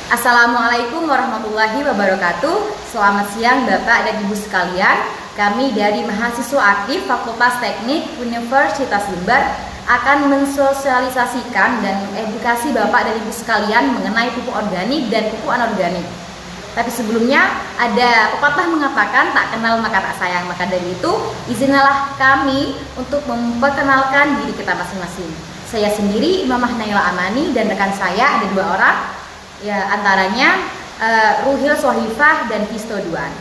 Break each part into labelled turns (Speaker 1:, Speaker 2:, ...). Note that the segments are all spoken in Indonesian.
Speaker 1: Assalamualaikum warahmatullahi wabarakatuh. Selamat siang Bapak dan Ibu sekalian. Kami dari mahasiswa aktif Fakultas Teknik Universitas Jember akan mensosialisasikan dan mengedukasi Bapak dan Ibu sekalian mengenai pupuk organik dan pupuk anorganik. Tapi sebelumnya ada pepatah mengatakan tak kenal maka tak sayang. Maka dari itu izinlah kami untuk memperkenalkan diri kita masing-masing. Saya sendiri Imamah Naila Amani dan rekan saya ada 2 orang. Ya, antaranya Ruhil Sohifah dan Histo Duan.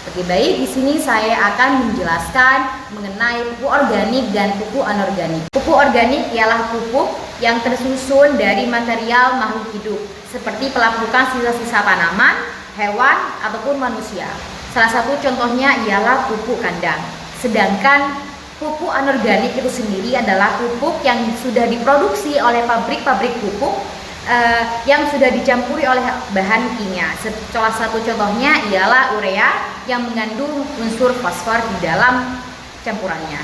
Speaker 1: Oke, baik, di sini saya akan menjelaskan mengenai pupuk organik dan pupuk anorganik. Pupuk organik ialah pupuk yang tersusun dari material makhluk hidup seperti pelapukan sisa-sisa tanaman, hewan, ataupun manusia. Salah satu contohnya ialah pupuk kandang. Sedangkan pupuk anorganik itu sendiri adalah pupuk yang sudah diproduksi oleh pabrik-pabrik pupuk yang sudah dicampuri oleh bahan kimia. Salah satu contohnya ialah urea yang mengandung unsur fosfor di dalam campurannya.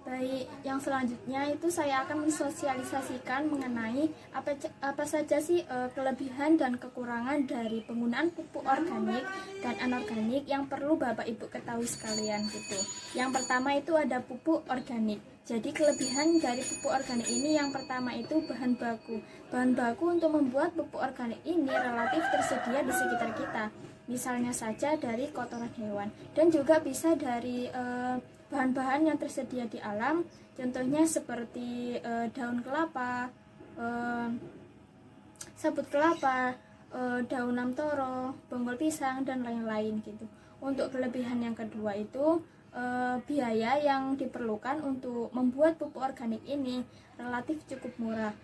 Speaker 2: Baik, yang selanjutnya itu saya akan mensosialisasikan mengenai apa saja sih kelebihan dan kekurangan dari penggunaan pupuk organik dan anorganik yang perlu Bapak Ibu ketahui sekalian gitu. Yang pertama itu ada pupuk organik. Jadi kelebihan dari pupuk organik ini yang pertama itu bahan baku. Bahan baku untuk membuat pupuk organik ini relatif tersedia di sekitar kita. Misalnya saja dari kotoran hewan dan juga bisa dari bahan-bahan yang tersedia di alam, contohnya seperti daun kelapa, sabut kelapa, daun namtoro, bonggol pisang, dan lain-lain gitu. Untuk kelebihan yang kedua itu biaya yang diperlukan untuk membuat pupuk organik ini relatif cukup murah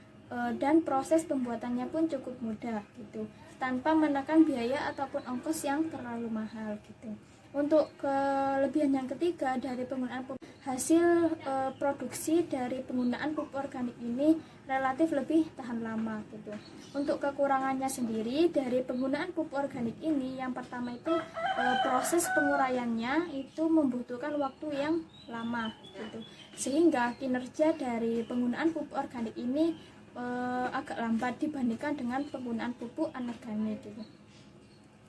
Speaker 2: dan proses pembuatannya pun cukup mudah gitu, tanpa menekan biaya ataupun ongkos yang terlalu mahal gitu. Untuk kelebihan yang ketiga dari penggunaan pupuk, hasil produksi dari penggunaan pupuk organik ini relatif lebih tahan lama gitu. Untuk kekurangannya sendiri dari penggunaan pupuk organik ini, yang pertama itu proses penguraiannya itu membutuhkan waktu yang lama gitu. Sehingga kinerja dari penggunaan pupuk organik ini agak lambat dibandingkan dengan penggunaan pupuk anorganik gitu.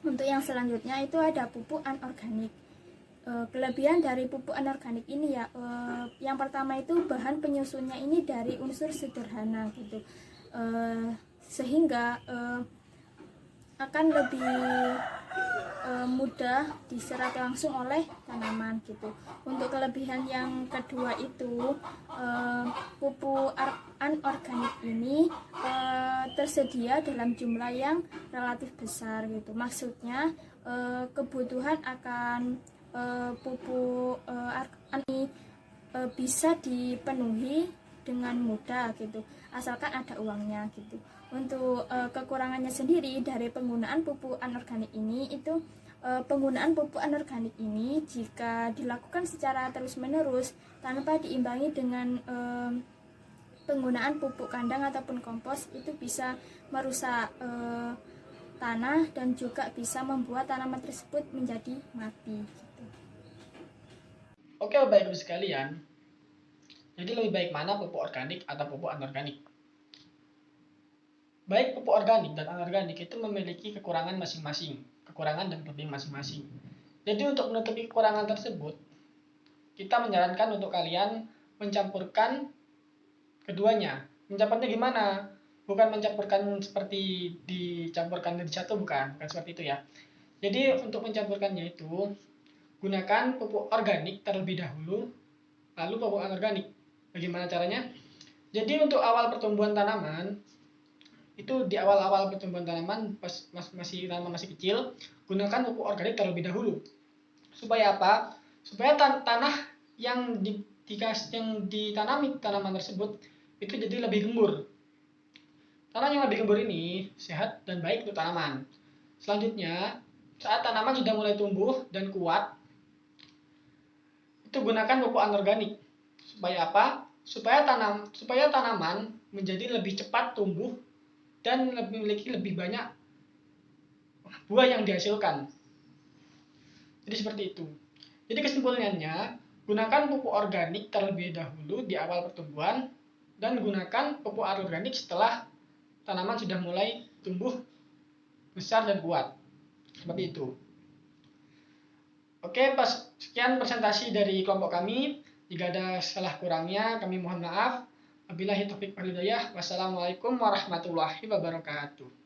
Speaker 2: Untuk yang selanjutnya itu ada pupuk anorganik. Kelebihan dari pupuk anorganik ini ya, yang pertama itu bahan penyusunnya ini dari unsur sederhana gitu, sehingga akan lebih mudah diserap langsung oleh tanaman gitu. Untuk kelebihan yang kedua itu pupuk anorganik ini tersedia dalam jumlah yang relatif besar gitu. Maksudnya kebutuhan akan pupuk ini bisa dipenuhi dengan mudah gitu, asalkan ada uangnya gitu. Untuk kekurangannya sendiri dari penggunaan pupuk anorganik ini itu penggunaan pupuk anorganik ini jika dilakukan secara terus-menerus tanpa diimbangi dengan penggunaan pupuk kandang ataupun kompos, itu bisa merusak tanah dan juga bisa membuat tanaman tersebut menjadi mati gitu.
Speaker 3: Oke Bapak Ibu sekalian, jadi lebih baik mana pupuk organik atau pupuk anorganik? Baik pupuk organik dan anorganik itu memiliki kekurangan masing-masing, kekurangan dan kelebihan masing-masing. Jadi untuk menutupi kekurangan tersebut, kita menyarankan untuk kalian mencampurkan keduanya. Mencampurnya gimana? Bukan mencampurkan seperti dicampurkan di satu, bukan seperti itu ya. Jadi untuk mencampurkannya itu gunakan pupuk organik terlebih dahulu, lalu pupuk anorganik. Bagaimana caranya? Jadi untuk awal pertumbuhan tanaman, itu di awal-awal pertumbuhan tanaman pas tanaman masih kecil, gunakan pupuk organik terlebih dahulu. Supaya apa? Supaya tanah yang ditanami tanaman tersebut itu jadi lebih gembur. Tanah yang lebih gembur ini sehat dan baik untuk tanaman. Selanjutnya, saat tanaman sudah mulai tumbuh dan kuat, itu gunakan pupuk anorganik. Supaya apa? Supaya tanaman menjadi lebih cepat tumbuh dan memiliki lebih banyak buah yang dihasilkan. Jadi seperti itu. Jadi kesimpulannya, gunakan pupuk organik terlebih dahulu di awal pertumbuhan dan gunakan pupuk anorganik setelah tanaman sudah mulai tumbuh besar dan kuat. Seperti itu. Oke, sekian presentasi dari kelompok kami. Jika ada salah kurangnya, kami mohon maaf. Wabillahi taufiq wal hidayah. Wassalamualaikum warahmatullahi wabarakatuh.